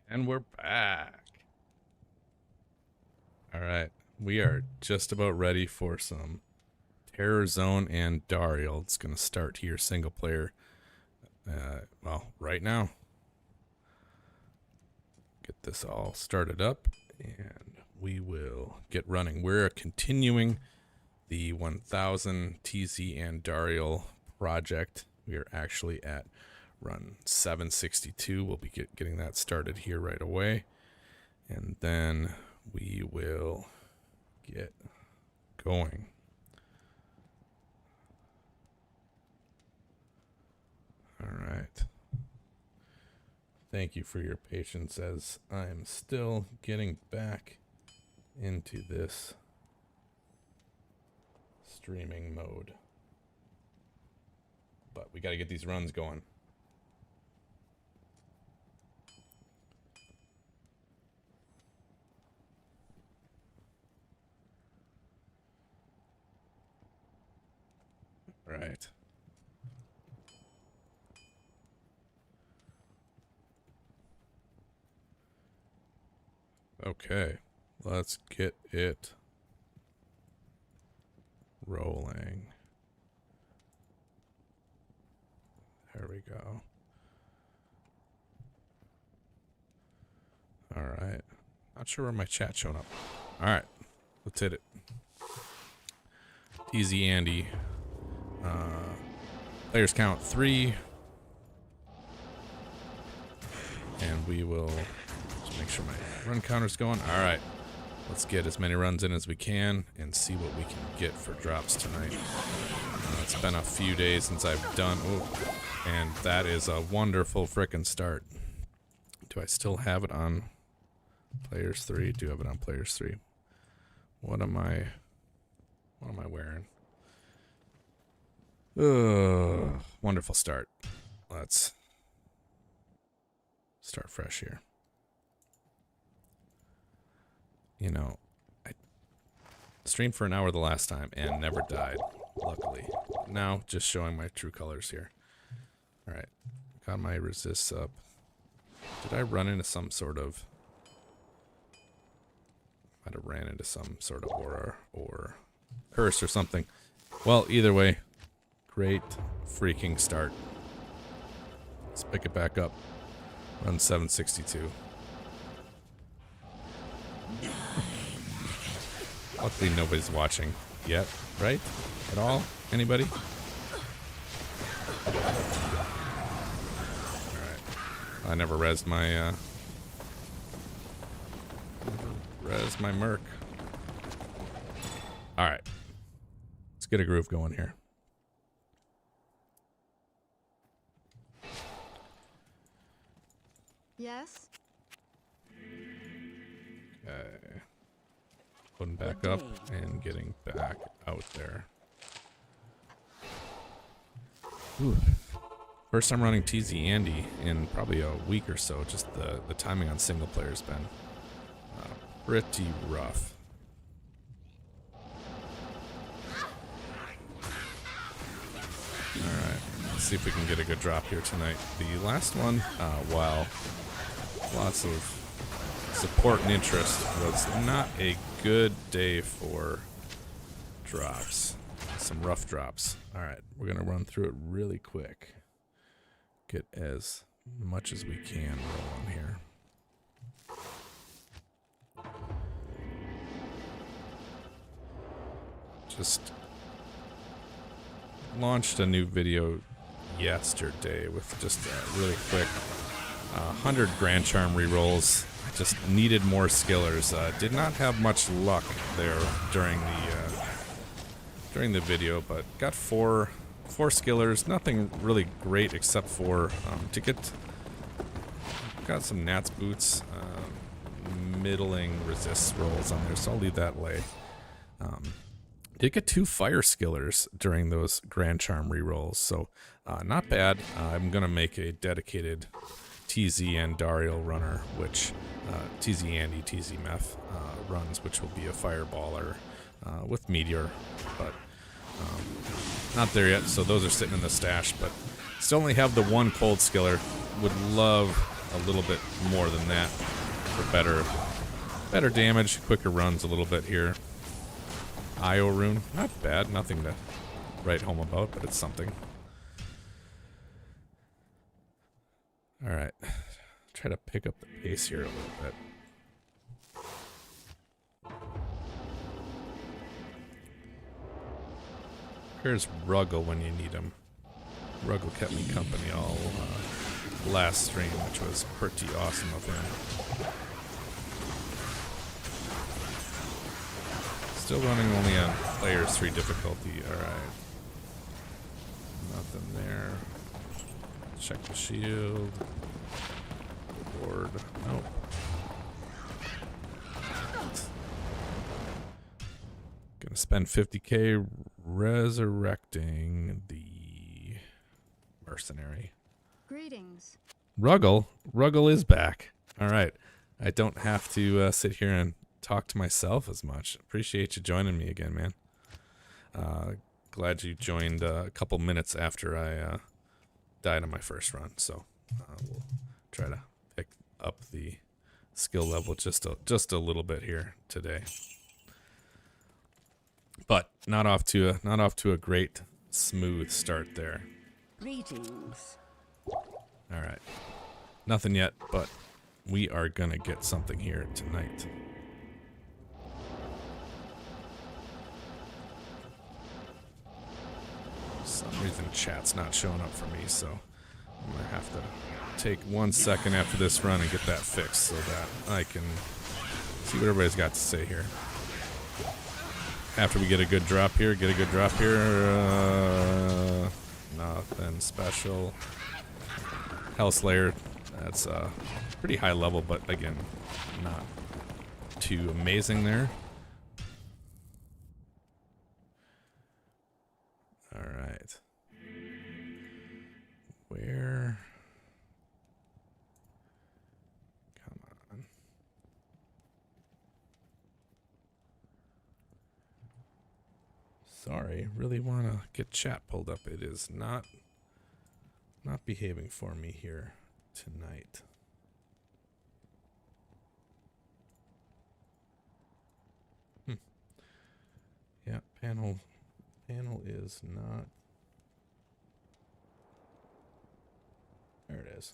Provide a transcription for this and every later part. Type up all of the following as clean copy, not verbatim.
And we're back. Alright, we are just about ready for some Terror Zone and Andariel. It's going to start here, single player. Well, right now. Get this all started up, and we will get running. We're continuing the 1000 TZ Andariel project. We are actually at run 762. We'll be getting that started here right away. And then we will get going. All right. Thank you for your patience as I'm still getting back into this streaming mode. But we got to get these runs going. Right. Okay, let's get it rolling. There we go. All right. Not sure where my chat's showing up. All right, let's hit it. TZ Andy. Players count 3. And we will just make sure my run counter's going. All right. Let's get as many runs in as we can and see what we can get for drops tonight. It's been a few days since I've done... Oh, and that is a wonderful frickin' start. Do I still have it on Players 3? Do have it on Players 3. What am I wearing? Wonderful start. Let's start fresh here. You know, I streamed for an hour the last time and never died, luckily. Now, just showing my true colors here. Alright, got my resists up. Did I run into some sort of... Might have ran into some sort of aura or curse or something. Well, either way, great freaking start. Let's pick it back up. Run 762. Luckily nobody's watching yet, right? At all? Anybody? Alright. I never rezzed my merc. Alright. Let's get a groove going here. Yes? Okay. Putting back up and getting back out there. Ooh. First time running TZ Andy in probably a week or so. Just the timing on single player has been pretty rough. Alright, let's see if we can get a good drop here tonight. The last one, while lots of support and interest, was not a good day for drops. Some rough drops. Alright, we're going to run through it really quick. Get as much as we can rolling here. Just launched a new video yesterday with just a really quick 100 Grand Charm rerolls. I just needed more skillers. Did not have much luck there during the video, but got four skillers. Nothing really great except for to get. Got some Nats boots, middling resist rolls on there, so I'll leave that lay. Did get 2 fire skillers during those Grand Charm rerolls, so not bad. I'm gonna make a dedicated TZ Andariel runner, which TZ Andy, TZ Meth runs, which will be a fireballer with meteor, but not there yet. So those are sitting in the stash, but still only have the 1 cold skiller. Would love a little bit more than that for better damage, quicker runs a little bit here. IO rune, not bad, nothing to write home about, but it's something. Alright, try to pick up the pace here a little bit. Here's Ruggle when you need him. Ruggle kept me company all last stream, which was pretty awesome of him. Still running only on players 3 difficulty. Alright. Nothing there. Check the shield. Board. Nope. Gonna spend 50k resurrecting the mercenary. Greetings. Ruggle is back. All right, I don't have to sit here and talk to myself as much. Appreciate you joining me again, man. Glad you joined a couple minutes after I died on my first run. So we'll try to pick up the skill level just a little bit here today. But not off to a great smooth start there. Greetings. All right, nothing yet, but we are gonna get something here tonight. For some reason chat's not showing up for me, so I'm gonna have to take 1 second after this run and get that fixed so that I can see what everybody's got to say here. After we get a good drop here, nothing special. Hellslayer, that's pretty high level, but again, not too amazing there. Alright. Where? Come on. Sorry, really want to get chat pulled up. It is not behaving for me here tonight. Yeah, panel is not. There it is.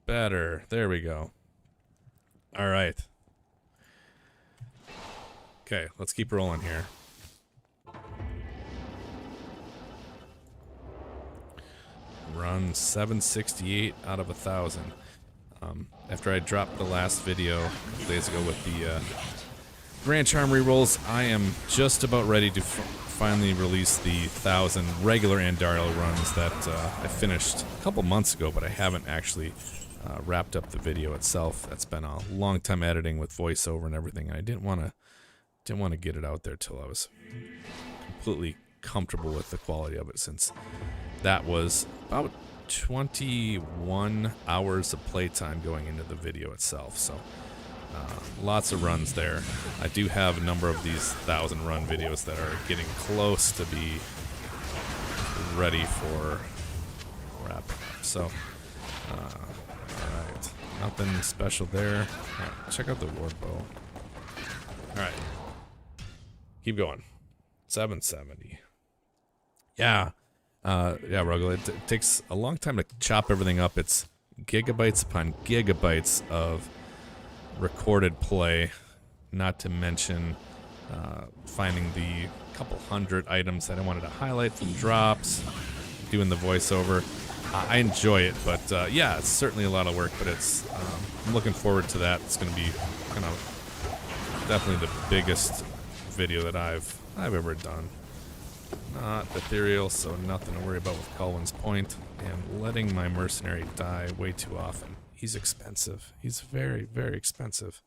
Better. There we go. All right. Okay, let's keep rolling here. Run 768 out of 1,000. After I dropped the last video a couple days ago with the Grand Charm rerolls, I am just about ready to finally release the 1,000 regular Andariel runs that I finished a couple months ago, but I haven't actually wrapped up the video itself. That's been a long time editing with voiceover and everything, and I didn't want to get it out there till I was completely comfortable with the quality of it, since that was about 21 hours of playtime going into the video itself. So lots of runs there. I do have a number of these 1,000 run videos that are getting close to be ready for wrap up. So alright, nothing special there. Right, check out the ward bow. Alright, keep going. 770. Yeah, Ruggle, it takes a long time to chop everything up. It's gigabytes upon gigabytes of recorded play, not to mention finding the couple hundred items that I wanted to highlight from drops, doing the voiceover. I enjoy it, but yeah, it's certainly a lot of work, but it's I'm looking forward to that. It's going to be kind of definitely the biggest video that I've ever done. Not ethereal, so nothing to worry about with Colwyn's Point, and letting my mercenary die way too often. He's expensive. He's very, very expensive.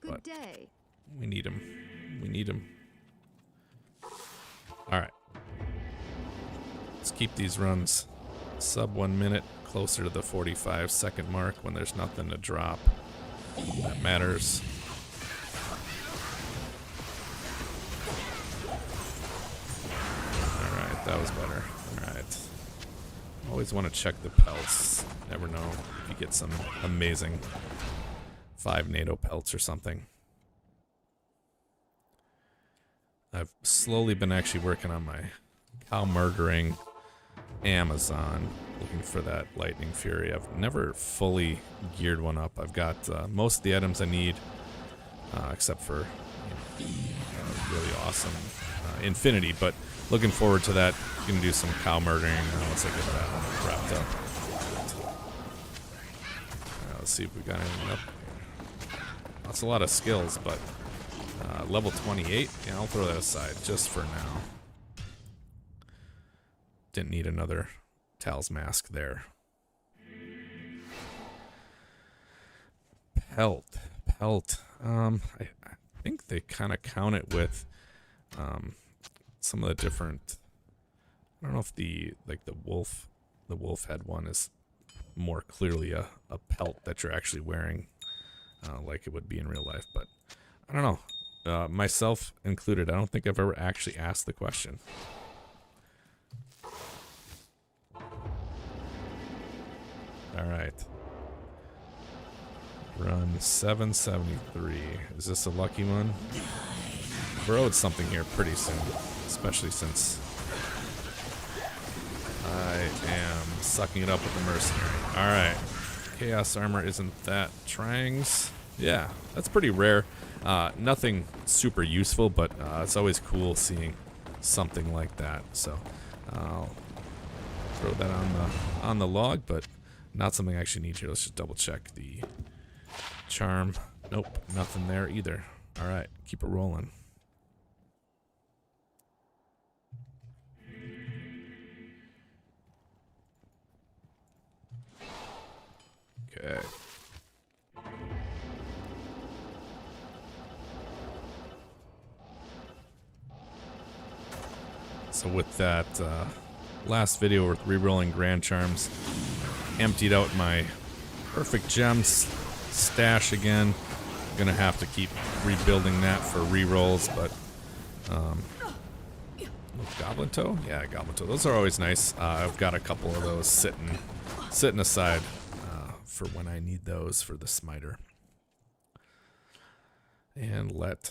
Good day. We need him. We need him. Alright. Let's keep these runs sub 1 minute, closer to the 45-second mark when there's nothing to drop. That matters. Alright. That was better. Alright. Always want to check the pelts. Never know if you get some amazing 5 NATO pelts or something. I've slowly been actually working on my cow murdering Amazon, looking for that Lightning Fury. I've never fully geared one up. I've got most of the items I need, except for really awesome Infinity, but looking forward to that. Gonna do some cow murdering once I get that one wrapped up. Let's see if we got anything up. That's a lot of skills, but level 28, yeah, I'll throw that aside just for now. Didn't need another Tal's Mask there. Pelt. I think they kind of count it with some of the different. I don't know if the wolf head one is more clearly a pelt that you're actually wearing, like it would be in real life. But I don't know. Myself included, I don't think I've ever actually asked the question. Alright. Run 773. Is this a lucky one? Borrowed something here pretty soon, especially since I am sucking it up with the mercenary. Alright. Chaos armor isn't that Trangs? Yeah, that's pretty rare. Nothing super useful, but it's always cool seeing something like that. So I'll throw that on the log, but not something I actually need here. Let's just double check the charm. Nope, nothing there either. All right, keep it rolling. Okay. So with that last video with rerolling Grand Charms, emptied out my perfect gems stash again. I'm gonna have to keep rebuilding that for rerolls, but Goblin Toe? Yeah, Goblin Toe. Those are always nice. I've got a couple of those sitting aside for when I need those for the smiter. And let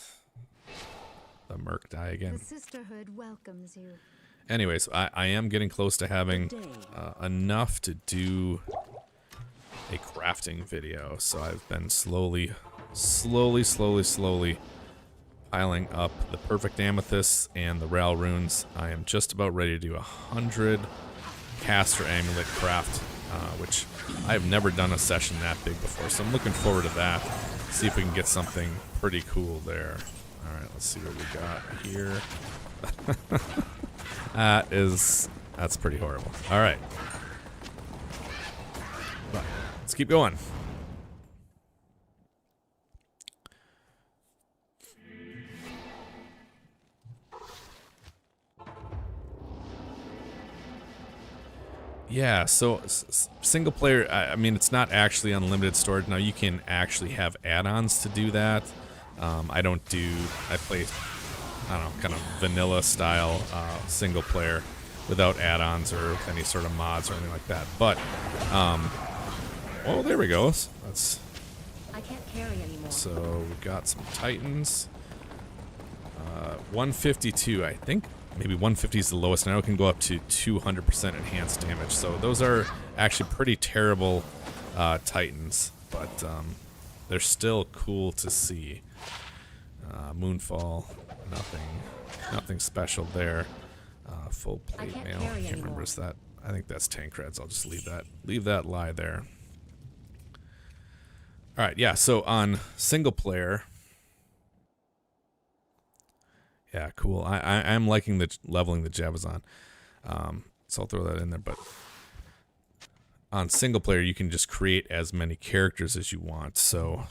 the Merc die again. The sisterhood welcomes you. Anyways, I am getting close to having enough to do a crafting video, so I've been slowly piling up the perfect amethysts and the Ral runes. I am just about ready to do 100 caster amulet craft, which I've never done a session that big before, so I'm looking forward to that. See if we can get something pretty cool there. Alright, let's see what we got here. That's pretty horrible. Alright. But let's keep going. Yeah, so single player, I mean, it's not actually unlimited storage. Now, you can actually have add-ons to do that. I play, I don't know, kind of vanilla style single player without add-ons or any sort of mods or anything like that. But, oh, there we go. That's. I can't carry anymore. So we got some Titans. 152, I think. Maybe 150 is the lowest. Now it can go up to 200% enhanced damage. So those are actually pretty terrible Titans, but they're still cool to see. Moonfall, nothing special there. Full plate mail. I can't remember is that. I think that's Tankreds. I'll just leave that lie there. All right, yeah. So on single player. Yeah, cool. I'm liking the leveling the Javazon. So I'll throw that in there. But on single player, you can just create as many characters as you want. So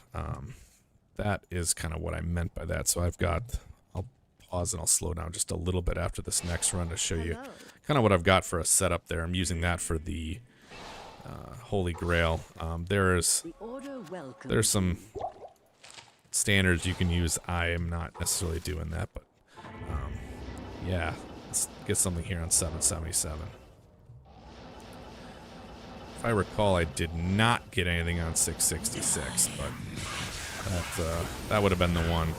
that is kind of what I meant by that. So I'll pause and I'll slow down just a little bit after this next run to show you kind of what I've got for a setup there. I'm using that for the Holy Grail. There's some standards you can use. I am not necessarily doing that, but yeah, get something here on 777. If I recall, I did not get anything on 666, but that would have been the one.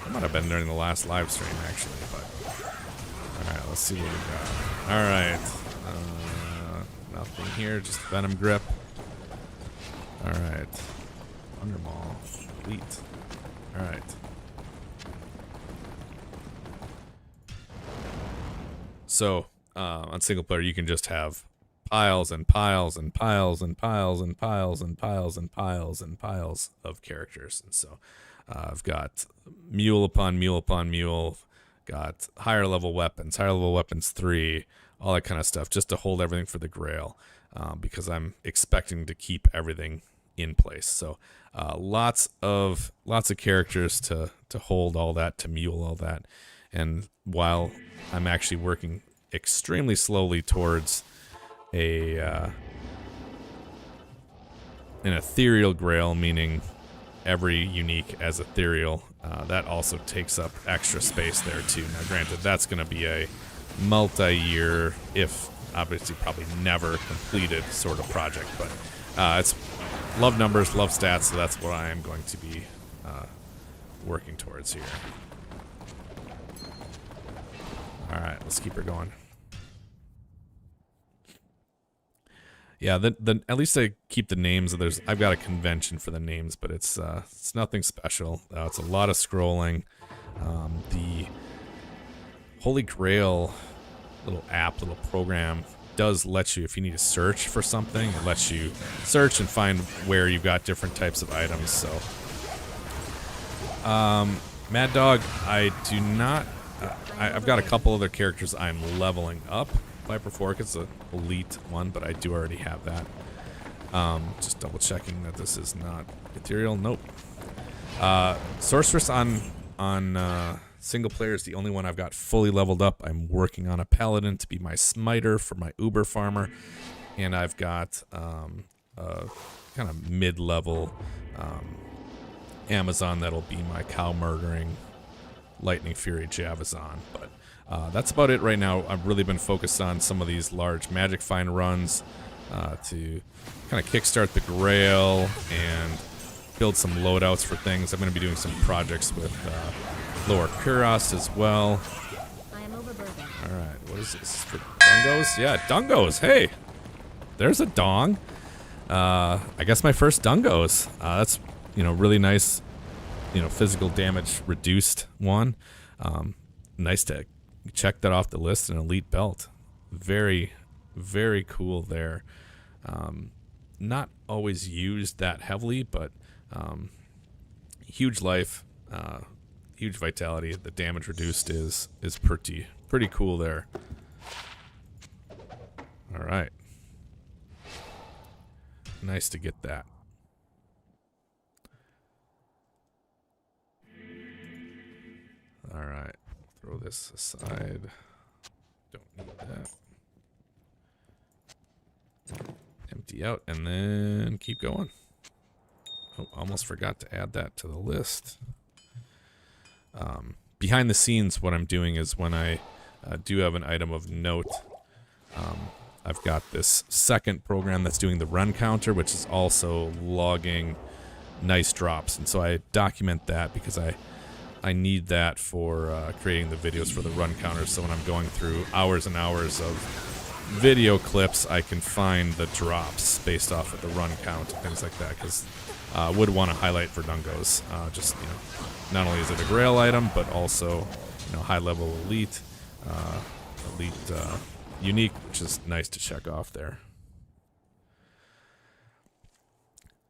It might have been during the last live stream, actually. But all right, let's see what we got. All right, nothing here, just Venom Grip. All right, Undermaul, Elite. All right. So on single player, you can just have piles and piles and piles and piles and piles and piles and piles and piles of characters. And so I've got mule upon mule upon mule, got higher level weapons 3, all that kind of stuff, just to hold everything for the Grail, because I'm expecting to keep everything in place. So lots of characters to hold all that, to mule all that. And while I'm actually working extremely slowly towards an ethereal Grail, meaning every unique as ethereal, that also takes up extra space there too. Now granted, that's going to be a multi-year, if obviously probably never completed sort of project, but it's love numbers, love stats, so that's what I am going to be working towards here. Alright, let's keep her going. Yeah, at least I keep the names. I've got a convention for the names, but it's nothing special. It's a lot of scrolling. The Holy Grail little app, little program does let you, if you need to search for something, it lets you search and find where you've got different types of items. So, Mad Dog, I do not. I've got a couple other characters I'm leveling up. Viper Fork is an elite one, but I do already have that. Just double checking that this is not ethereal. Nope. Sorceress on single player is the only one I've got fully leveled up. I'm working on a Paladin to be my smiter for my Uber farmer, and I've got a kind of mid-level Amazon that'll be my cow murdering Lightning Fury Javazon, but that's about it right now. I've really been focused on some of these large Magic Find runs to kind of kickstart the Grail and build some loadouts for things. I'm going to be doing some projects with Lower Kuros as well. I am overburdened. All right, what is this? For Dungos? Yeah, Dungos. Hey, there's a Dong. I guess my first Dungos. That's, really nice. Physical damage reduced one. Nice to check that off the list. An elite belt. Very, very cool there. Not always used that heavily, but huge life, huge vitality. The damage reduced is pretty cool there. All right. Nice to get that. All right, throw this aside. Don't need that. Empty out and then keep going. Oh, almost forgot to add that to the list. Behind the scenes, what I'm doing is when I do have an item of note, I've got this second program that's doing the run counter, which is also logging nice drops. And so I document that because I need that for creating the videos for the run counters. So when I'm going through hours and hours of video clips, I can find the drops based off of the run count and things like that. Because I would want to highlight for Dungos. Just, not only is it a Grail item, but also, high level elite, unique, which is nice to check off there.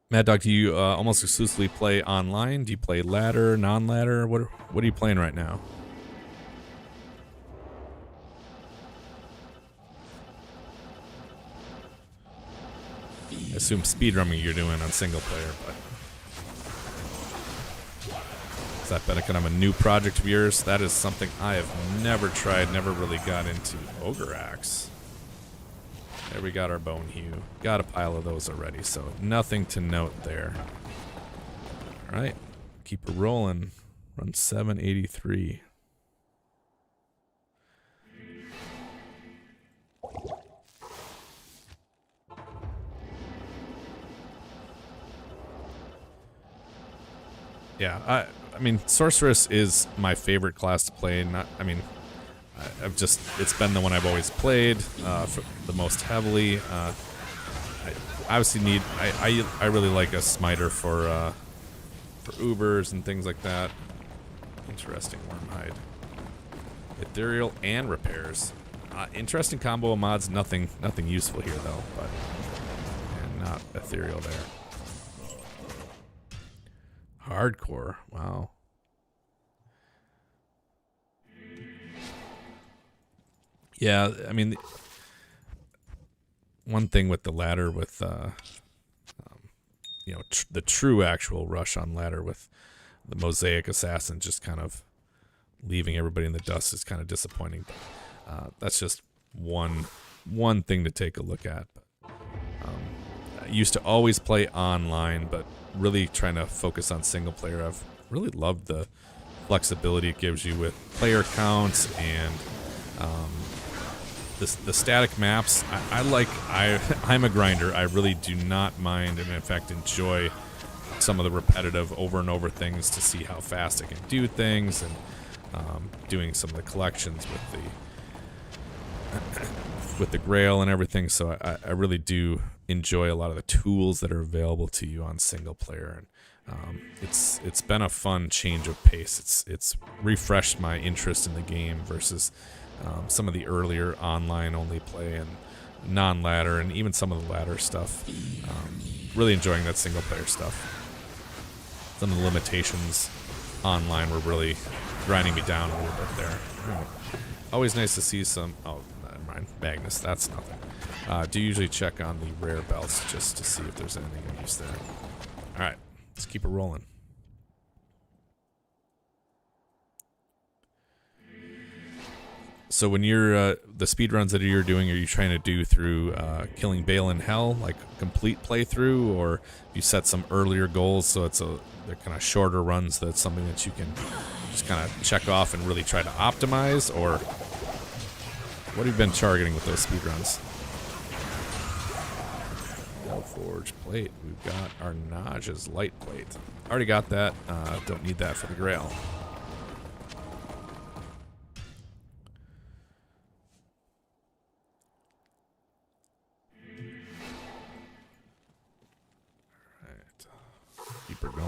Mad Dog, do you almost exclusively play online? Do you play ladder, non-ladder? What are you playing right now? I assume speedrunning you're doing on single player, but has that been a kind of a new project of yours? That is something I have never tried, never really got into. Ogre Axe. There we got our Bone Hue. Got a pile of those already, so nothing to note there. Alright, keep it rolling. Run 783. Yeah, I mean, Sorceress is my favorite class to play. I've just, it's been the one I've always played for the most heavily. I obviously I really like a smiter for Ubers and things like that. Interesting Wormhide. Ethereal and repairs. Interesting combo of mods. Nothing useful here though, but and not ethereal there. Hardcore. Wow. Yeah, I mean, one thing with the ladder with you know, the true actual rush on ladder with the Mosaic Assassin just kind of leaving everybody in the dust is kind of disappointing. That's just one thing to take a look at. I used to always play online, but really trying to focus on single player. I've really loved the flexibility it gives you with player counts and the static maps. I'm a grinder. I really do not mind, and in fact enjoy some of the repetitive over and over things to see how fast I can do things, and doing some of the collections with the Grail and everything. So I really do enjoy a lot of the tools that are available to you on single player, and it's been a fun change of pace. It's refreshed my interest in the game versus some of the earlier online only play and non-ladder, and even some of the ladder stuff. Really enjoying that single player stuff. Some of the limitations online were really grinding me down a little bit there. Always nice to see some. Oh, never mind. Magnus, that's nothing. Do usually check on the rare belts just to see if there's anything of use there. Alright, let's keep it rolling. So when you're, the speedruns that you're doing, are you trying to do through killing Bale in Hell, like complete playthrough, or you set some earlier goals so they're kind of shorter runs, that's something that you can just kind of check off and really try to optimize, or what have you been targeting with those speedruns? Forge plate. We've got our Naj's light plate. Already got that. Don't need that for the Grail. Alright. Keep her going.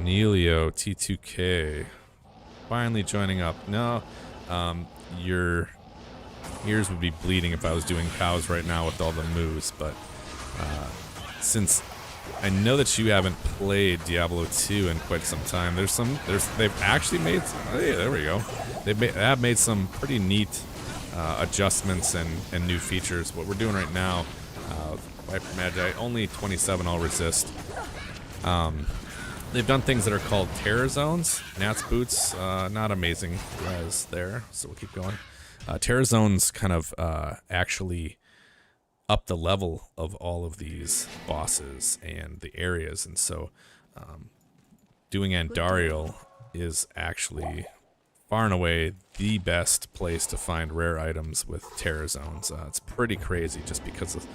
Neilio T2K. Finally joining up. No, your ears would be bleeding if I was doing cows right now with all the moves, but since I know that you haven't played Diablo 2 in quite some time, they've actually made hey, there we go. They have made some pretty neat adjustments and new features. What we're doing right now, Viper Magi, only 27 all resist. They've done things that are called terror zones. Nat's boots, not amazing res there, so we'll keep going. Terror zones kind of actually up the level of all of these bosses and the areas, and so doing Andariel is actually far and away the best place to find rare items with terror zones. It's pretty crazy just because of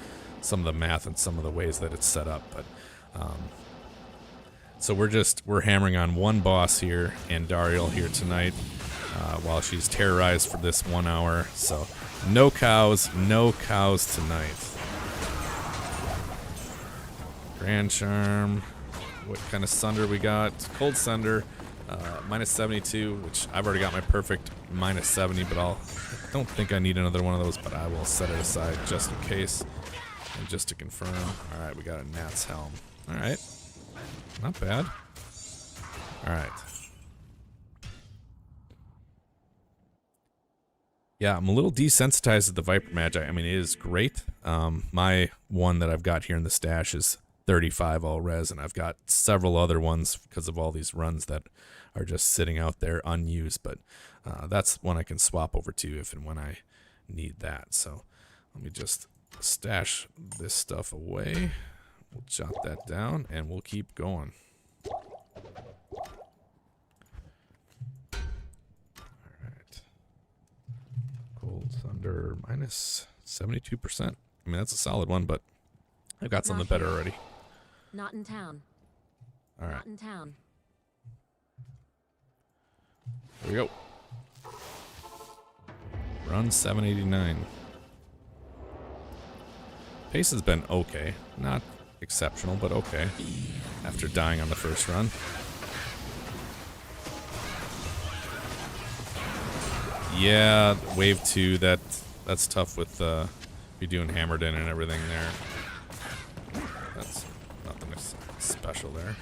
some of the math and some of the ways that it's set up, but so we're hammering on one boss here, Andariel, here tonight. While she's terrorized for this 1 hour. So no cows tonight. Grand Charm. What kind of Sunder we got? Cold Sunder, minus 72, which I've already got my perfect minus 70, but I don't think I need another one of those, but I will set it aside just in case and just to confirm. All right, we got a Nat's Helm. All right, not bad. All right. Yeah, I'm a little desensitized to the Viper Magi. I mean, it is great. My one that I've got here in the stash is 35 all res, and I've got several other ones because of all these runs that are just sitting out there unused. But that's one I can swap over to if and when I need that. So let me just stash this stuff away. We'll jot that down, and we'll keep going. Cold Thunder minus 72%. I mean, that's a solid one, but I've got something better already. Not in town. All right. Not in town. Here we go. Run 789. Pace has been okay. Not exceptional, but okay. After dying on the first run. Yeah, wave 2, that's tough with you doing hammered in and everything there. That's nothing special there.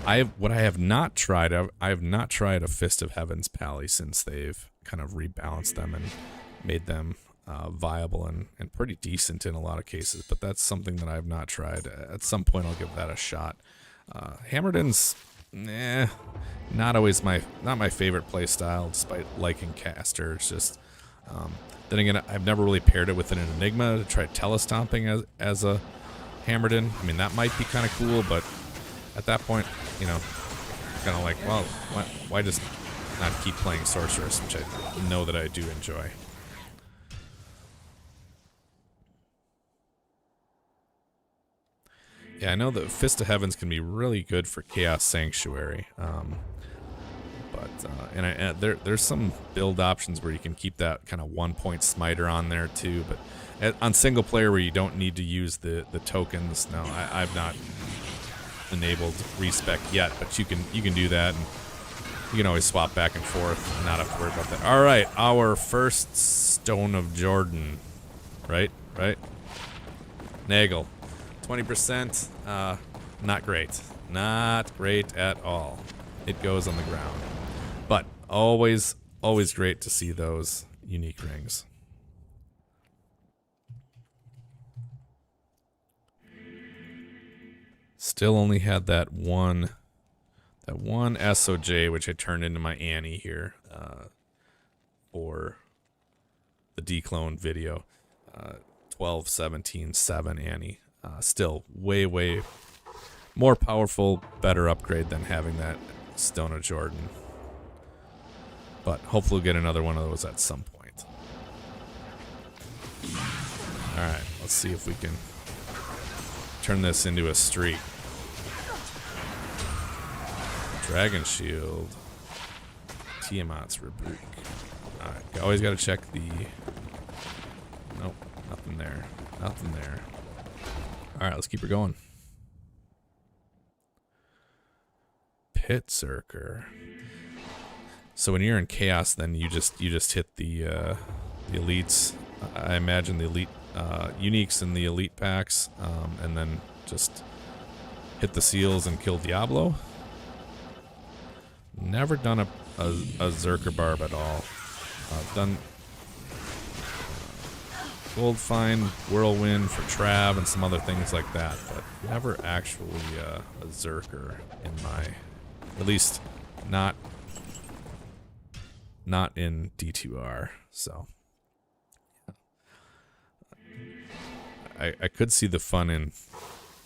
I have not tried a Fist of Heaven's Pally since they've kind of rebalanced them and made them viable and pretty decent in a lot of cases, but that's something that I have not tried. At some point I'll give that a shot. Hammered in's not always not my favorite play style, despite liking caster. It's just then again, I've never really paired it with an Enigma to try telestomping as a hammered in. I mean, that might be kind of cool, but at that point, you know, kind of like, well, why just not keep playing Sorceress, which I know that I do enjoy. Yeah, I know that Fist of Heavens can be really good for Chaos Sanctuary, there's some build options where you can keep that kind of 1-point smiter on there too. But on single player where you don't need to use the tokens, no, I've not enabled respec yet, but you can do that, and you can always swap back and forth. Not have to worry about that. All right, our first Stone of Jordan, right? Nagel. 20%, not great. Not great at all. It goes on the ground. But always great to see those unique rings. Still only had that one SOJ, which I turned into my Annie here for the declone video. 12, 17, 7 Annie. Still way more powerful, better upgrade than having that Stone of Jordan. But hopefully we'll get another one of those at some point. Alright, let's see if we can turn this into a streak. Dragon Shield. Tiamat's Rebuke. Alright, always gotta check the... Nope, nothing there. Nothing there. Alright, let's keep her going. Pit Zerker. So when you're in Chaos, then you just hit the elites. I imagine the elite uniques in the elite packs, and then just hit the seals and kill Diablo. Never done a Zerker Barb at all. Done Gold Find, Whirlwind for Trav and some other things like that, but never actually a Zerker in my, at least not in D2R. So I could see the fun in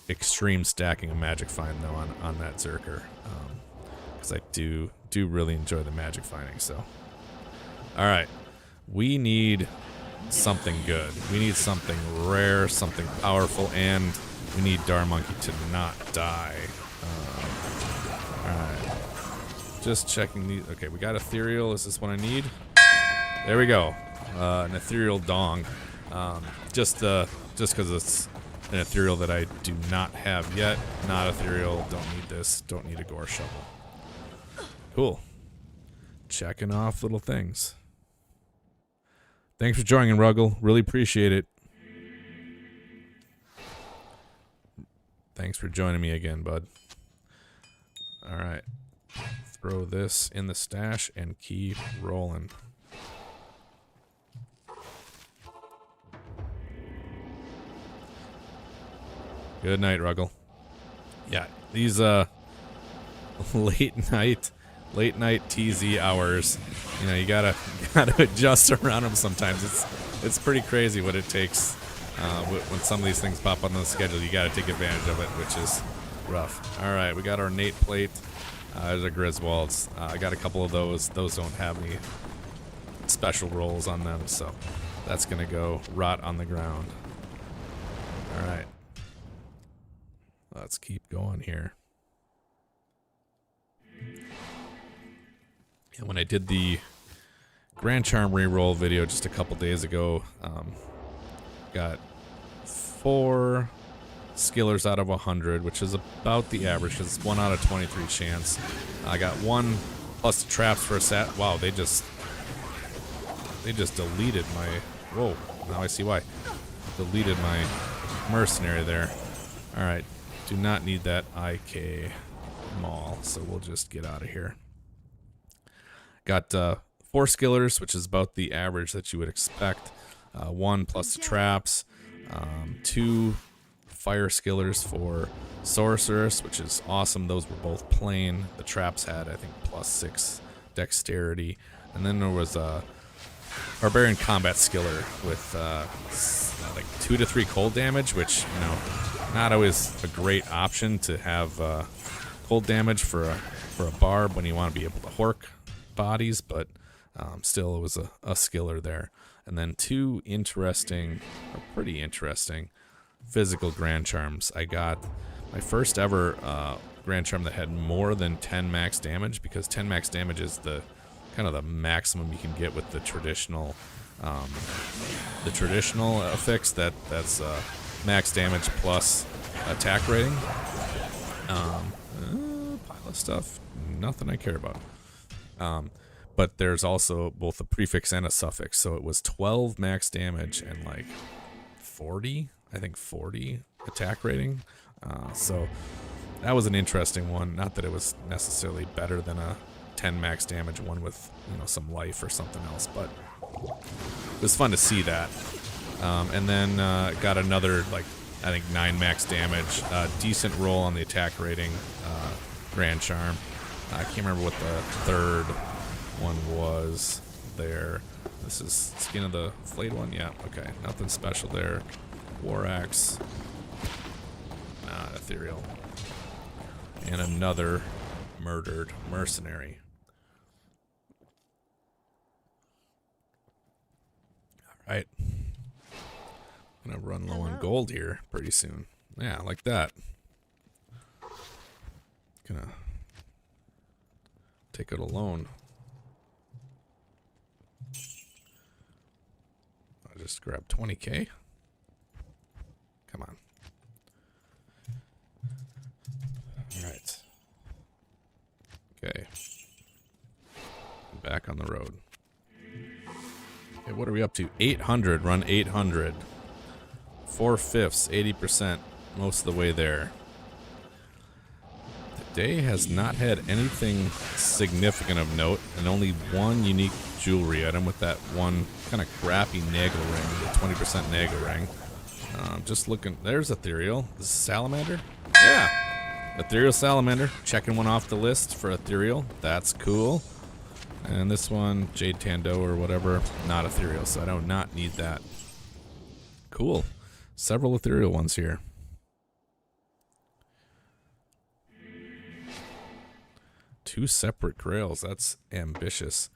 extreme stacking a Magic Find though on that Zerker, because I do really enjoy the Magic Finding. So all right, we need something good. We need something rare, something powerful, and we need Darmonkey to not die. Alright. Just checking these. Okay, we got Ethereal. Is this what I need? There we go. An Ethereal Dong. Just because it's an Ethereal that I do not have yet. Not Ethereal. Don't need this. Don't need a Gore Shovel. Cool. Checking off little things. Thanks for joining, Ruggle. Really appreciate it. Thanks for joining me again, bud. All right. Throw this in the stash and keep rolling. Good night, Ruggle. Yeah, these late night TZ hours, you know, you gotta adjust around them sometimes. It's pretty crazy what it takes when some of these things pop on the schedule. You gotta take advantage of it, which is rough. All right, we got our Nate plate. There's a Griswolds. I got a couple of those. Those don't have any special rolls on them, so that's gonna go rot on the ground. All right. Let's keep going here. And when I did the Grand Charm reroll video just a couple days ago, got 4 skillers out of 100, which is about the average. It's 1 out of 23 chance. I got 1 plus the traps for a sat. Wow, they just deleted my. Whoa! Now I see why. Deleted my mercenary there. All right, do not need that IK maul, so we'll just get out of here. Got 4 skillers, which is about the average that you would expect. 1 plus the traps. 2 fire skillers for sorceress, which is awesome. Those were both plain. The traps had, I think, +6 dexterity, and then there was a barbarian combat skiller with like 2 to 3 cold damage, which, you know, not always a great option to have cold damage for a barb when you want to be able to hork bodies, but still it was a skiller there. And then 2 interesting, or pretty interesting, physical Grand Charms. I got my first ever Grand Charm that had more than 10 max damage, because 10 max damage is the kind of the maximum you can get with the traditional affix. That's max damage plus attack rating. Pile of stuff, nothing I care about. But there's also both a prefix and a suffix, so it was 12 max damage and like 40 attack rating. So that was an interesting one. Not that it was necessarily better than a 10 max damage one with, you know, some life or something else, but it was fun to see that. And then got another, like, I think 9 max damage, decent roll on the attack rating, Grand Charm. I can't remember what the third one was there. This is Skin of the Flayed one? Yeah, okay. Nothing special there. War Axe. Ethereal. And another murdered mercenary. Alright. I'm gonna run low on gold here pretty soon. Yeah, like that. Gonna take it alone. I'll just grab 20k. Come on. Alright. Okay. Back on the road. Okay, what are we up to? 800. Run 800. 4/5, 80%. Most of the way there. Today has not had anything significant of note, and only 1 unique jewelry item with that one kind of crappy nagel ring, the 20% nagel ring. Just looking. There's Ethereal. This is Salamander? Yeah. Ethereal Salamander. Checking one off the list for Ethereal. That's cool. And this one, Jade Tando or whatever, not Ethereal, so I do not need that. Cool. Several Ethereal ones here. Two separate Grails. That's ambitious.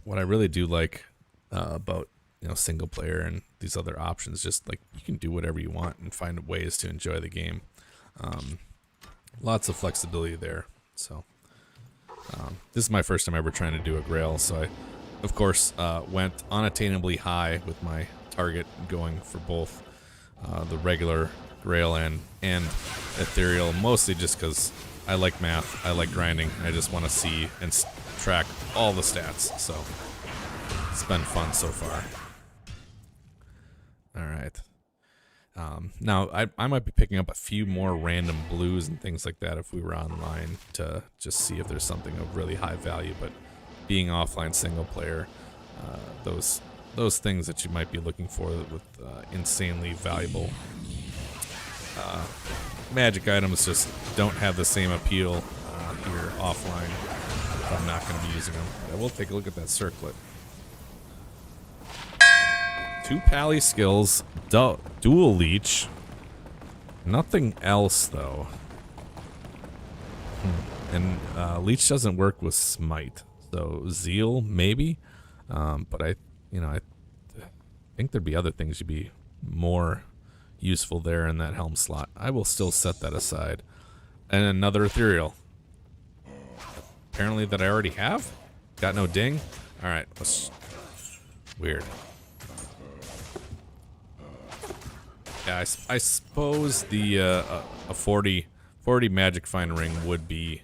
What I really do like about, you know, single player and these other options, just like you can do whatever you want and find ways to enjoy the game. Lots of flexibility there. So this is my first time ever trying to do a Grail, so I, of course, went unattainably high with my target, going for both the regular Grail and Ethereal, mostly just because I like math, I like grinding, I just want to see and track all the stats, so it's been fun so far. Alright. Now, I might be picking up a few more random blues and things like that if we were online to just see if there's something of really high value, but being offline single player, those things that you might be looking for with insanely valuable magic items just don't have the same appeal here offline if I'm not going to be using them. I will take a look at that circlet. 2 pally skills, dual leech. Nothing else though. And leech doesn't work with smite, so zeal maybe. But I think there'd be other things you'd be more useful there in that helm slot. I will still set that aside. And another ethereal. Apparently that I already have. Got no ding. All right. Weird. Yeah, I suppose the a 40 magic find ring would be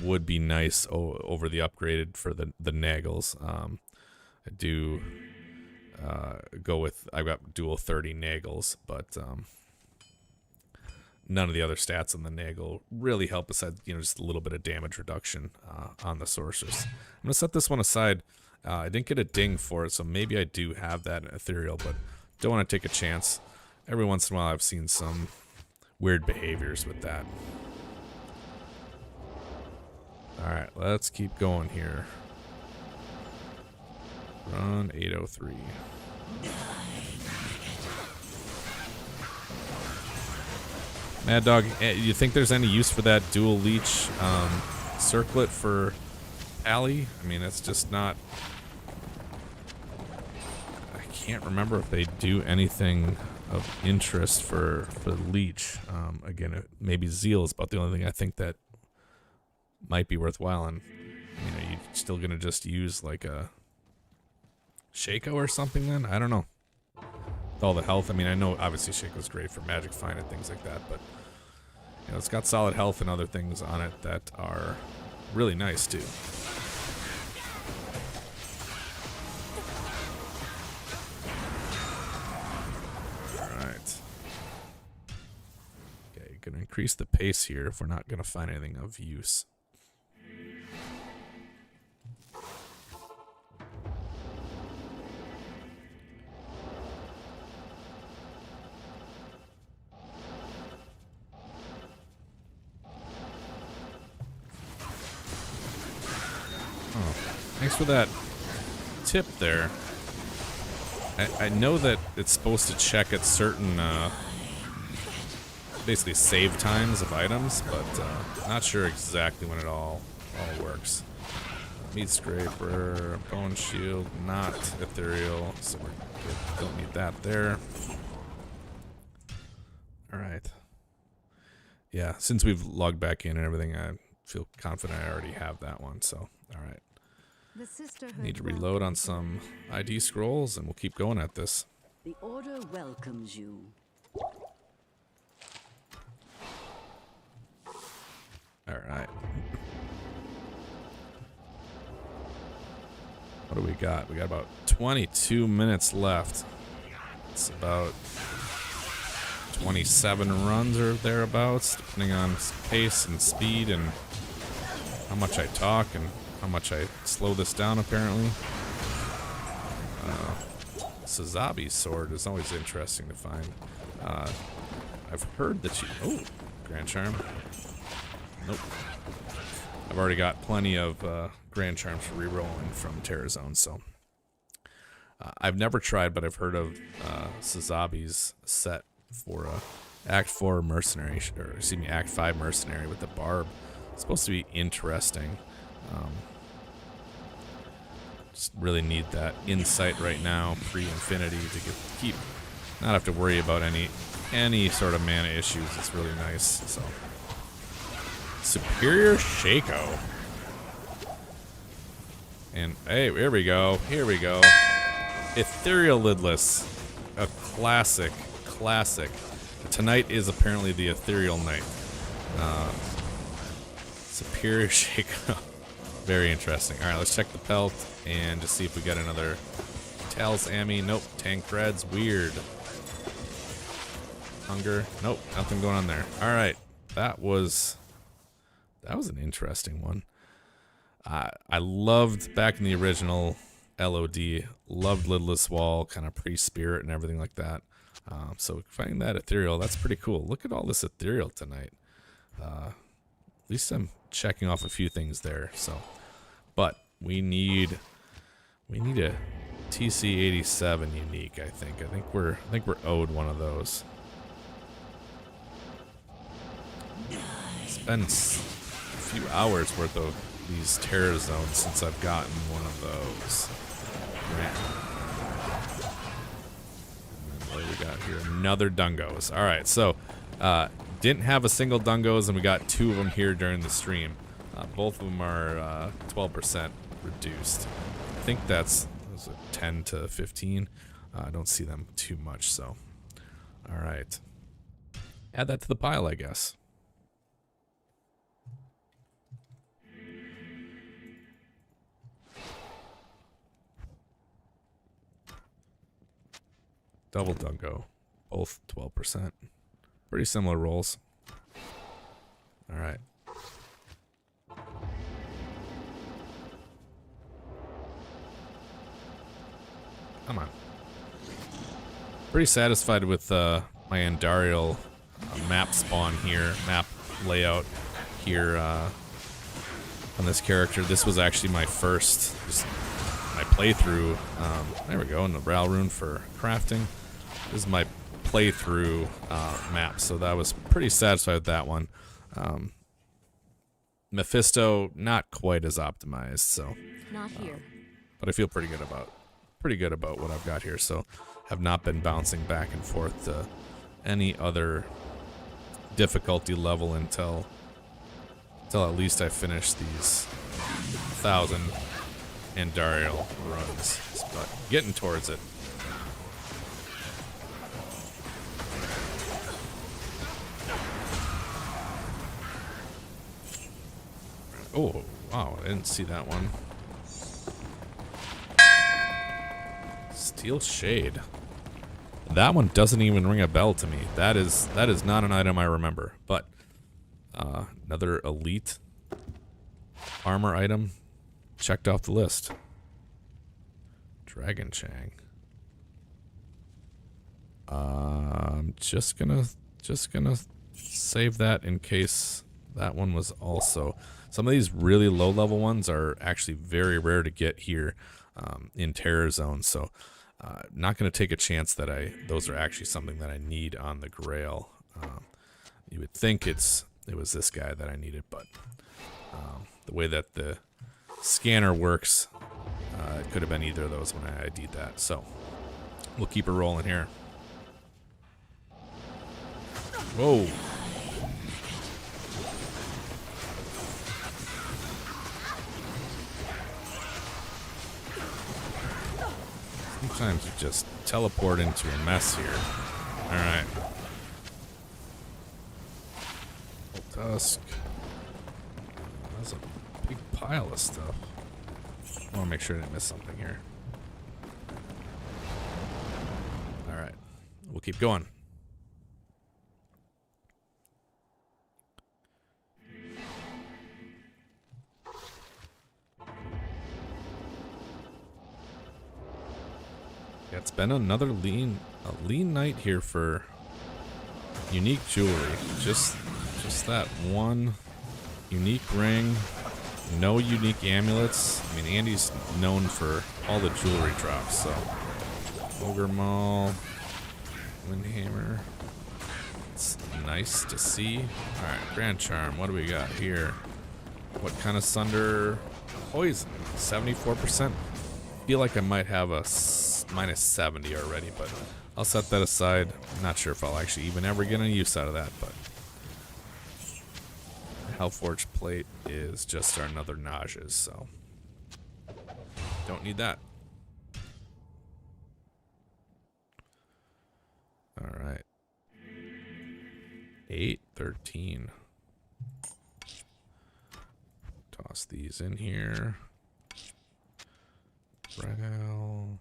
nice over the upgraded for the Naggles. I do go with, I've got dual 30 Naggles, but none of the other stats on the Naggle really help besides, you know, just a little bit of damage reduction on the sorceress. I'm gonna set this one aside. I didn't get a ding for it, so maybe I do have that in ethereal, but don't want to take a chance. Every once in a while I've seen some weird behaviors with that. Alright, let's keep going here. Run 803. Mad Dog, you think there's any use for that dual leech circlet for Allie? I mean, it's just not... I can't remember if they do anything of interest for leech. Again, maybe Zeal is about the only thing I think that might be worthwhile, and you know, you're still gonna just use like a Shaco or something then? I don't know. With all the health, I mean, I know obviously Shaco's great for magic find and things like that, but you know, it's got solid health and other things on it that are really nice too. Gonna increase the pace here if we're not gonna find anything of use. Oh, thanks for that tip there. I know that it's supposed to check at certain basically save times of items, but not sure exactly when it all works. Meat scraper, bone shield, not ethereal, so we don't need that there. All right. Yeah, since we've logged back in and everything, I feel confident I already have that one. So, all right. Need to reload on some ID scrolls, and we'll keep going at this. The Order welcomes you. Alright. What do we got? We got about 22 minutes left. It's about 27 runs or thereabouts, depending on pace and speed and how much I talk and how much I slow this down, apparently. Sazabi's sword is always interesting to find. I've heard that you... Oh, Grand Charm. Nope. I've already got plenty of Grand Charms for rerolling from Terrazone, so... I've never tried, but I've heard of Sazabi's set for Act 4 Mercenary, or excuse me, Act 5 Mercenary with the Barb. It's supposed to be interesting. Just really need that insight right now, pre-infinity, to keep not have to worry about any sort of mana issues. It's really nice. So Superior Shaco. And hey, here we go. Here we go. Ethereal Lidless. A classic. Tonight is apparently the Ethereal night. Superior Shaco. Very interesting. Alright, let's check the pelt and just see if we got another Tal's Ammy. Nope. Tancred's weird. Hunger. Nope. Nothing going on there. Alright. That was an interesting one. I loved, back in the original LOD, loved Lidless Wall, kind of pre-spirit and everything like that. So finding that Ethereal, that's pretty cool. Look at all this Ethereal tonight. At least I'm checking off a few things there. So, but we need a TC87 unique. I think we're owed one of those. It's been a few hours worth of these Terror Zones since I've gotten one of those. Right. And then what do we got here. Another Dungos. All right, so didn't have a single Dungos, and we got 2 of them here during the stream. Both of them are 12% reduced. I think that's 10 to 15. I don't see them too much, so. All right. Add that to the pile, I guess. Double Dungo. Both 12%. Pretty similar rolls. All right. Come on. Pretty satisfied with my Andariel map spawn here, map layout here on this character. This was actually my first, my playthrough. There we go, in the Grail rune for crafting. This is my playthrough map, so that was pretty satisfied with that one. Mephisto, not quite as optimized, so. Not here. But I feel pretty good about what I've got here, so have not been bouncing back and forth to any other difficulty level until at least I finish these 1,000 Andariel runs. But getting towards it. Oh, wow, I didn't see that one. Steel Shade. That one doesn't even ring a bell to me. That is not an item I remember. But another elite armor item checked off the list. Dragon Chang. I'm just gonna save that in case that one was also. Some of these really low level ones are actually very rare to get here in Terror Zone. So not going to take a chance that those are actually something that I need on the Grail. You would think it was this guy that I needed, but the way that the scanner works, it could have been either of those when I ID'd that. So we'll keep it rolling here. Whoa. Sometimes you just teleport into a mess here. Alright. Tusk. That's a big pile of stuff. I want to make sure I didn't miss something here. Alright. We'll keep going. Yeah, it's been another lean night here for unique jewelry. Just that one unique ring, no unique amulets. I mean, Andy's known for all the jewelry drops, so Ogre Maul, Windhammer. It's nice to see. All right, Grand Charm. What do we got here? What kind of Sunder? Poison, 74%. Feel like I might have a minus 70 already, but I'll set that aside. I'm not sure if I'll actually even ever get any use out of that, but Hellforge Plate is just another Nauseous, so don't need that. All right. 813. Toss these in here. Grail.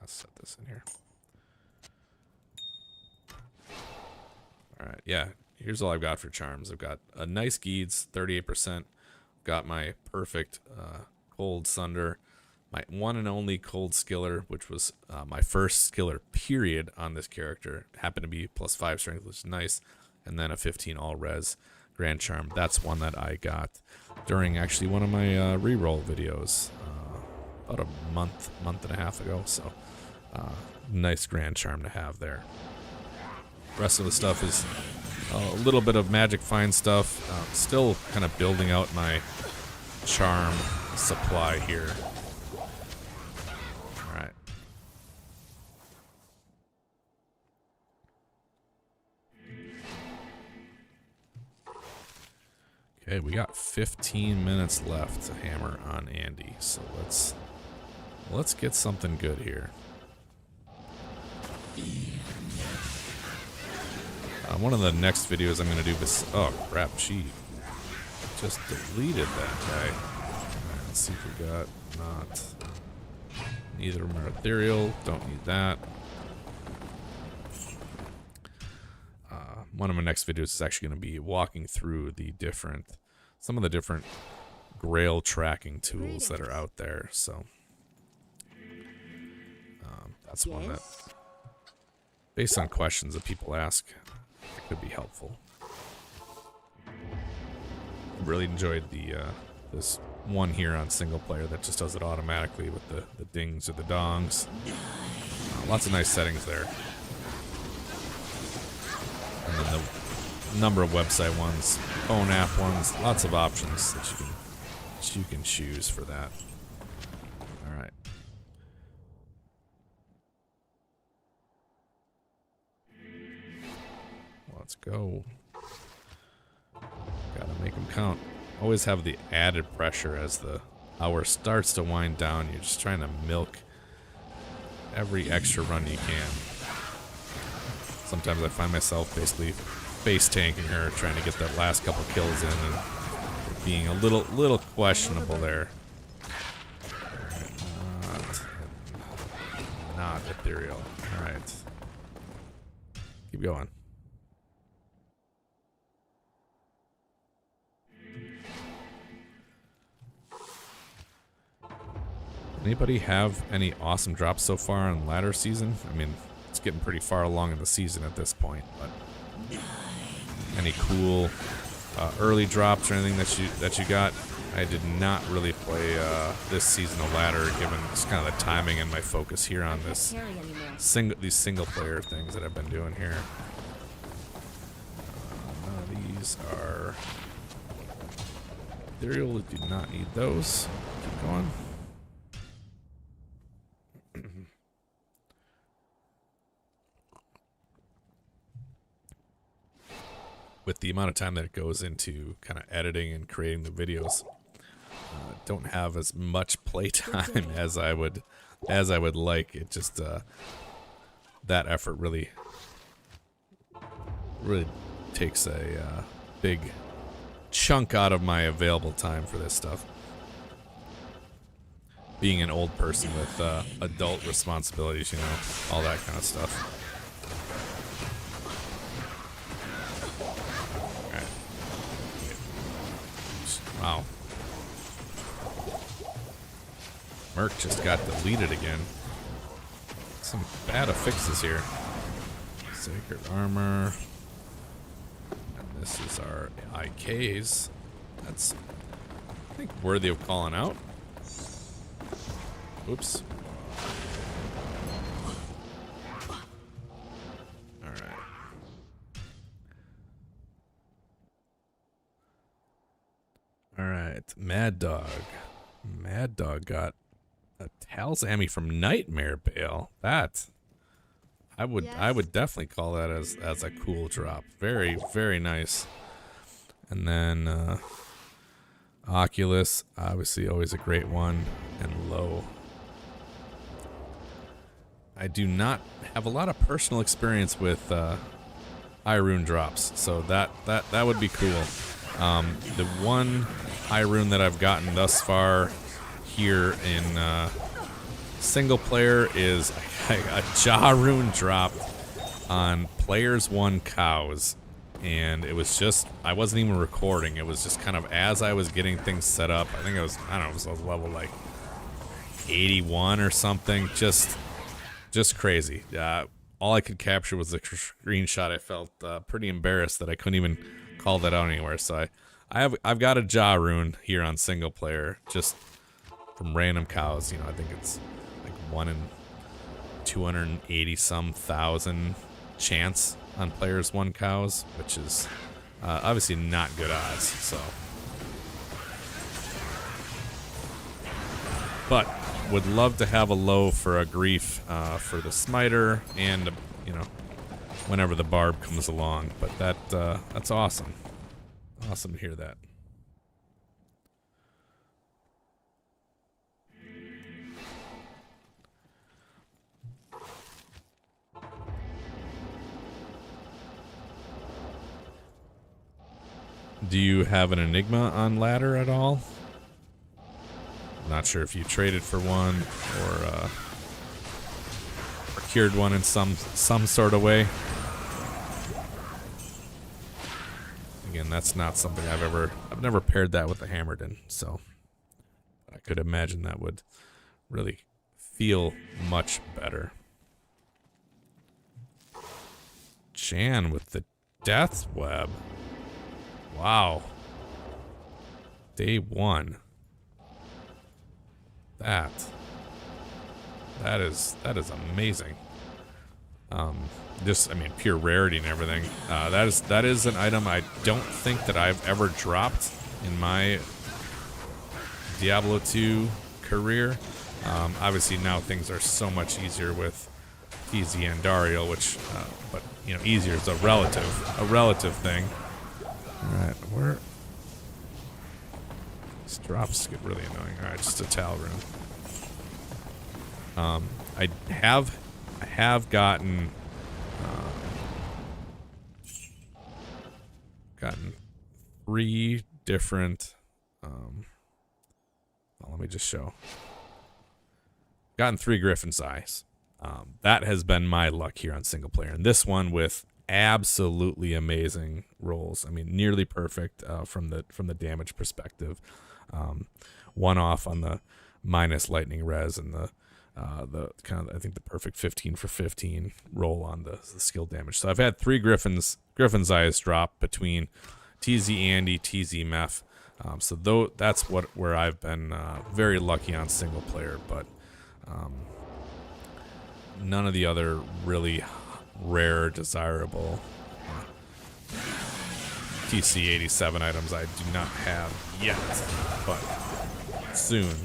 Let's set this in here. All right, yeah. Here's all I've got for charms. I've got a nice Geeds, 38%. Got my perfect Cold Sunder, my one and only Cold Skiller, which was my first Skiller period on this character. Happened to be +5 strength, which is nice, and then a 15 all res Grand Charm. That's one that I got during actually one of my reroll videos about a month and a half ago. So nice Grand Charm to have there. The rest of the stuff is a little bit of magic find stuff. Still kind of building out my charm supply here. All right. Okay, we got 15 minutes left to hammer on Andy, so let's get something good here. One of the next videos I'm going to do this. Oh crap! She just deleted that guy. Right, let's see if we got not. Neither of them are ethereal. Don't need that. One of my next videos is actually going to be walking through some of the different Grail tracking tools that are out there. So that's one that, based on questions that people ask, it could be helpful. Really enjoyed this one here on single player that just does it automatically with the dings or the dongs. Lots of nice settings there. And then the number of website ones, phone app ones, lots of options that you can choose for that. All right. Let's go. Gotta make them count. Always have the added pressure as the hour starts to wind down. You're just trying to milk every extra run you can. Sometimes I find myself basically face tanking her, trying to get that last couple kills in, and being a little questionable there. Not ethereal. All right, keep going. Anybody have any awesome drops so far in ladder season? I mean, it's getting pretty far along in the season at this point, but any cool early drops or anything that you got? I did not really play this season of ladder, given just kind of the timing and my focus here on this these single player things that I've been doing here. None of these are ethereal. Do not need those. Keep going. With the amount of time that it goes into kind of editing and creating the videos, don't have as much playtime as I would like. It just that effort really takes a big chunk out of my available time for this stuff. Being an old person with adult responsibilities, you know, all that kind of stuff. Wow. Merc just got deleted again. Some bad affixes here. Sacred armor. And this is our IKs. That's, I think, worthy of calling out. Oops. Alright, Mad Dog. Mad Dog got a Talzami from Nightmare Bale. That I would definitely call that as a cool drop. Very, very nice. And then Oculus, obviously always a great one. And Low. I do not have a lot of personal experience with Irune drops, so that would be cool. The one Irune that I've gotten thus far here in single player is a Jaw Rune drop on Players 1 Cows, and it was just, I wasn't even recording, it was just kind of as I was getting things set up. I think it was, I don't know, it was level like 81 or something, just crazy. All I could capture was the screenshot. I felt pretty embarrassed that I couldn't even call that out anywhere. So I've got a Jaw Rune here on single player, just from random cows. You know, I think it's like 1 in 280 some thousand chance on Players 1 cows, which is obviously not good odds. So, but would love to have a low for a grief for the smiter, and you know, whenever the barb comes along. But that's awesome. Awesome to hear that. Do you have an Enigma on ladder at all? Not sure if you traded for one or procured one in some sort of way. Again, that's not something I've never paired that with the Hammerden, so I could imagine that would really feel much better. Jan with the Death Web. Wow. Day 1. That is amazing. Just, I mean, pure rarity and everything. That is an item I don't think that I've ever dropped in my Diablo 2 career. Obviously now things are so much easier with TZ Andariel, which, but you know, easier is a relative thing. All right, where? These drops get really annoying. All right, just a Tal Rune. I have gotten 3 different. Well, let me just show. Gotten 3 Griffin's Eyes. That has been my luck here on single player, and this one with absolutely amazing rolls. I mean, nearly perfect from the damage perspective. One off on the minus lightning res and the kind of, I think, the perfect 15 for 15 roll on the skill damage. So I've had 3 Griffin's Eyes drop between TZ Andy, TZ Meph. So that's where I've been very lucky on single player, but none of the other really rare, desirable TC87 items I do not have yet, but soon.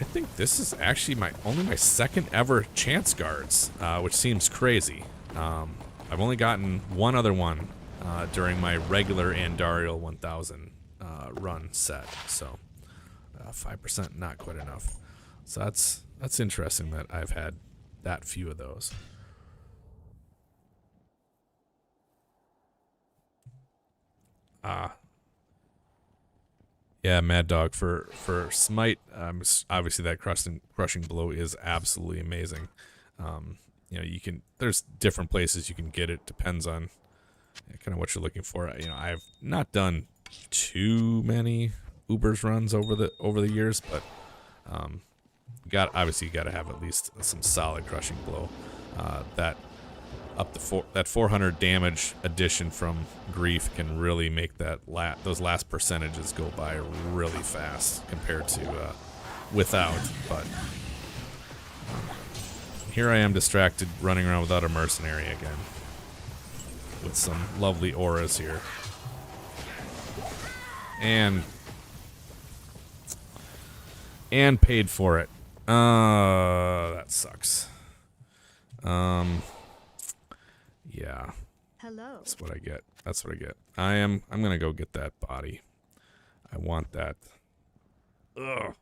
I think this is actually only my second ever chance guards, which seems crazy. I've only gotten one other one during my regular Andariel 1000 run set, so 5% not quite enough. So that's interesting that I've had that few of those. Yeah, Mad Dog for Smite. Obviously, that crushing blow is absolutely amazing. You know, there's different places you can get it. Depends on kind of what you're looking for. You know, I've not done too many Uber's runs over the years, but obviously you got to have at least some solid crushing blow. That 400 damage addition from Grief can really make those last percentages go by really fast compared to without. But here I am distracted, running around without a mercenary again, with some lovely auras here, and paid for it. That sucks. Yeah. Hello. That's what I get. I'm gonna go get that body. I want that. Ugh.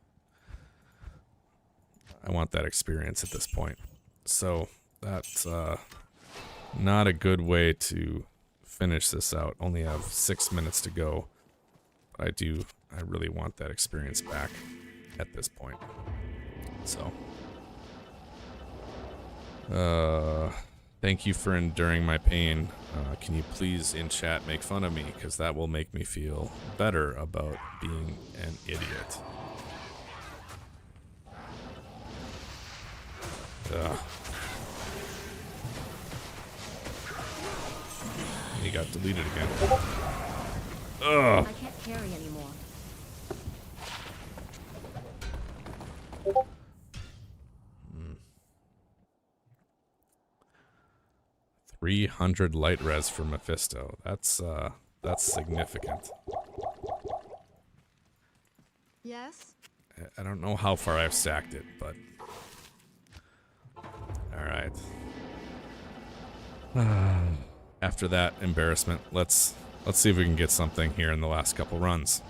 I want that experience at this point. So that's not a good way to finish this out. Only have 6 minutes to go. But I really want that experience back at this point. So thank you for enduring my pain. Can you please in chat make fun of me, because that will make me feel better about being an idiot. He got deleted again. I can't carry anymore. 300 light res for Mephisto. That's significant. Yes? I don't know how far I've stacked it, but all right. After that embarrassment, let's see if we can get something here in the last couple runs.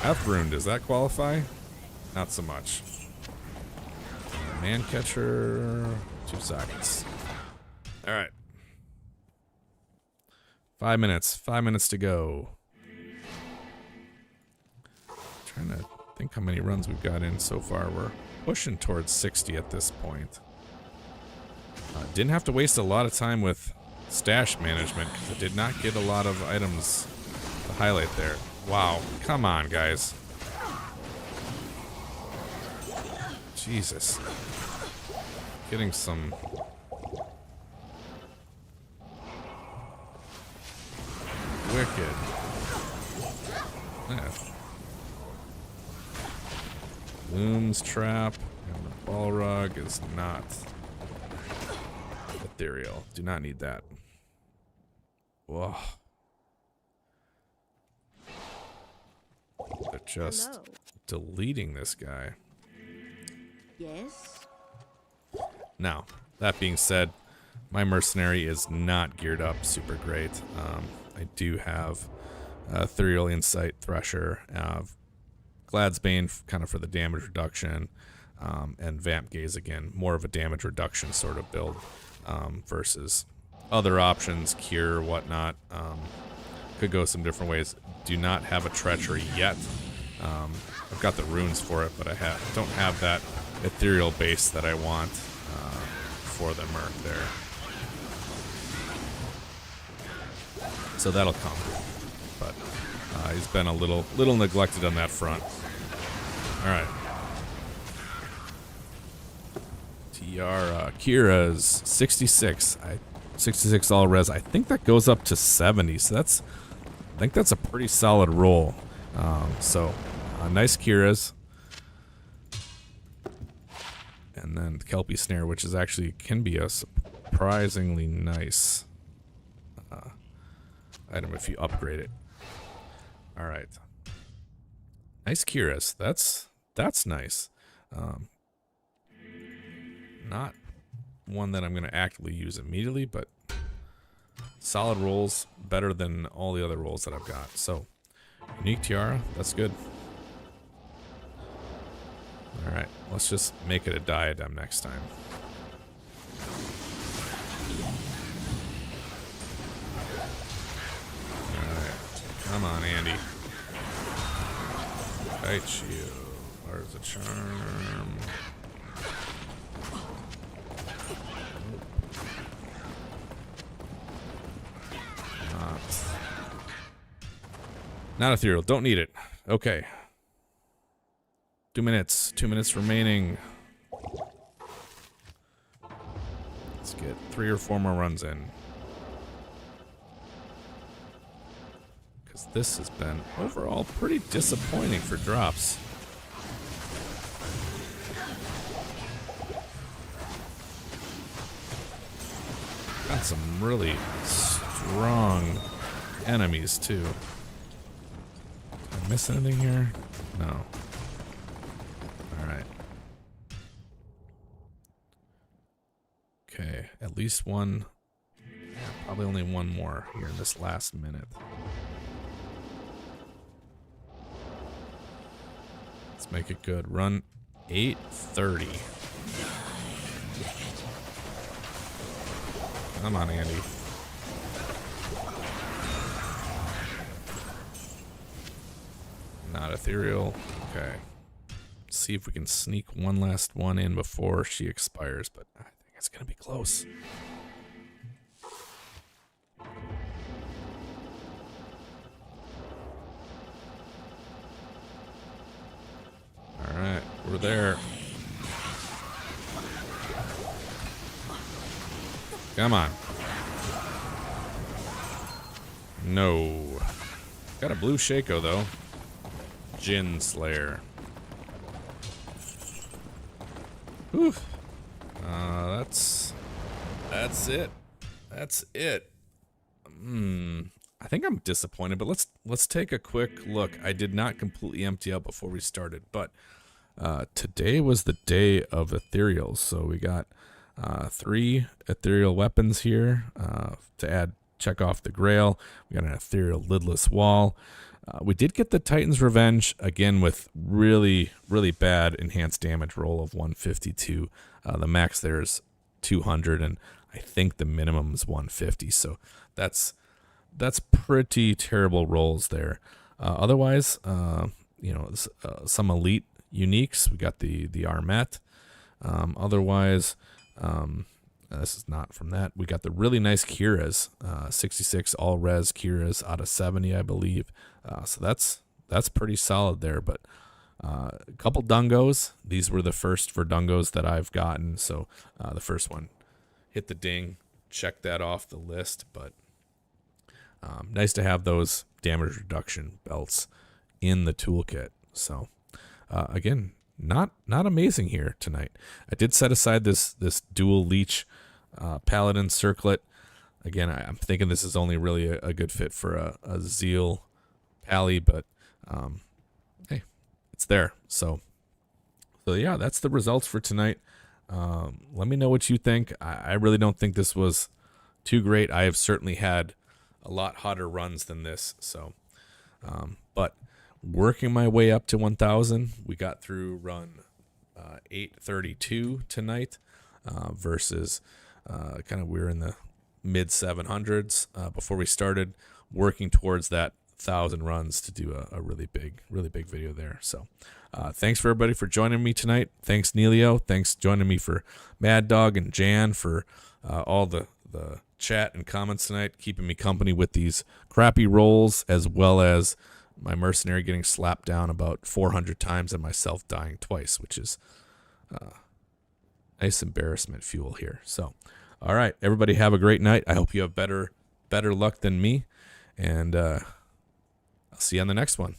F rune, does that qualify? Not so much. Man catcher, 2 seconds. All right. 5 minutes. 5 minutes to go. Trying to think how many runs we've got in so far. We're pushing towards 60 at this point. Didn't have to waste a lot of time with stash management because I did not get a lot of items to highlight there. Wow. Come on, guys. Jesus. Getting some... wicked. Yeah. Loom's trap. And the ball rug is not ethereal. Do not need that. Whoa. They're just Hello. deleting this guy. Yes? Now, that being said, my mercenary is not geared up super great. I do have Ethereal Insight, Thresher, Gladsbane kind of for the damage reduction, and Vamp Gaze again, more of a damage reduction sort of build versus other options, Cure, whatnot. Could go some different ways. Do not have a Treachery yet. I've got the runes for it, but I don't have that ethereal base that I want for the Merc there. So that'll come, but he's been a little neglected on that front. All right, TR Kira's 66. 66 all res. I think that goes up to 70. So I think that's a pretty solid roll. Nice Kira's, and then the Kelpie Snare, which is actually can be a surprisingly nice item if you upgrade it. All right, nice Kira's. That's nice. Not one that I'm going to actively use immediately, but solid rolls, better than all the other rolls that I've got. So unique tiara, that's good. All right, let's just make it a diadem next time. Come on, Andy. Fight you. Where's the charm? Not ethereal. Don't need it. Okay. 2 minutes. 2 minutes remaining. Let's get 3 or 4 more runs in. This has been overall pretty disappointing for drops. Got some really strong enemies too. Did I miss anything here? No. Alright. Okay, at least one. Yeah, probably only one more here in this last minute. Let's make it good. Run 8:30. Come on, Andy. Not ethereal. Okay. Let's see if we can sneak one last one in before she expires, but I think it's going to be close. Alright, we're there. Come on. No. Got a blue Shaco though. Jinn Slayer. Whew. That's it. That's it. I think I'm disappointed, but let's take a quick look. I did not completely empty out before we started, but today was the day of ethereals. So we got 3 ethereal weapons here to check off the Grail. We got an ethereal lidless wall. We did get the Titan's Revenge, again, with really, really bad enhanced damage roll of 152. The max there is 200, and I think the minimum is 150. So that's pretty terrible rolls there. Otherwise, some elite uniques. We got the Armet. Otherwise, this is not from that. We got the really nice Kiras, 66 all res Kiras out of 70, I believe. So that's pretty solid there. But a couple Dungos. These were the first for Dungos that I've gotten. So the first one hit the ding. Check that off the list. But nice to have those damage reduction belts in the toolkit. So again, not amazing here tonight. I did set aside this dual leech paladin circlet. Again, I'm thinking this is only really a good fit for a Zeal pally, but hey, it's there. So yeah, that's the results for tonight. Let me know what you think. I really don't think this was too great. I have certainly had a lot hotter runs than this. So, but working my way up to 1,000, we got through run 832 tonight versus kind of we were in the mid 700s before we started working towards that 1,000 runs to do a really big video there. So thanks for everybody for joining me tonight. Thanks Neilio. Thanks joining me for Mad Dog and Jan for all the chat and comments tonight, keeping me company with these crappy rolls, as well as my mercenary getting slapped down about 400 times and myself dying twice, which is nice embarrassment fuel here. So, all right, everybody have a great night. I hope you have better luck than me, and I'll see you on the next one.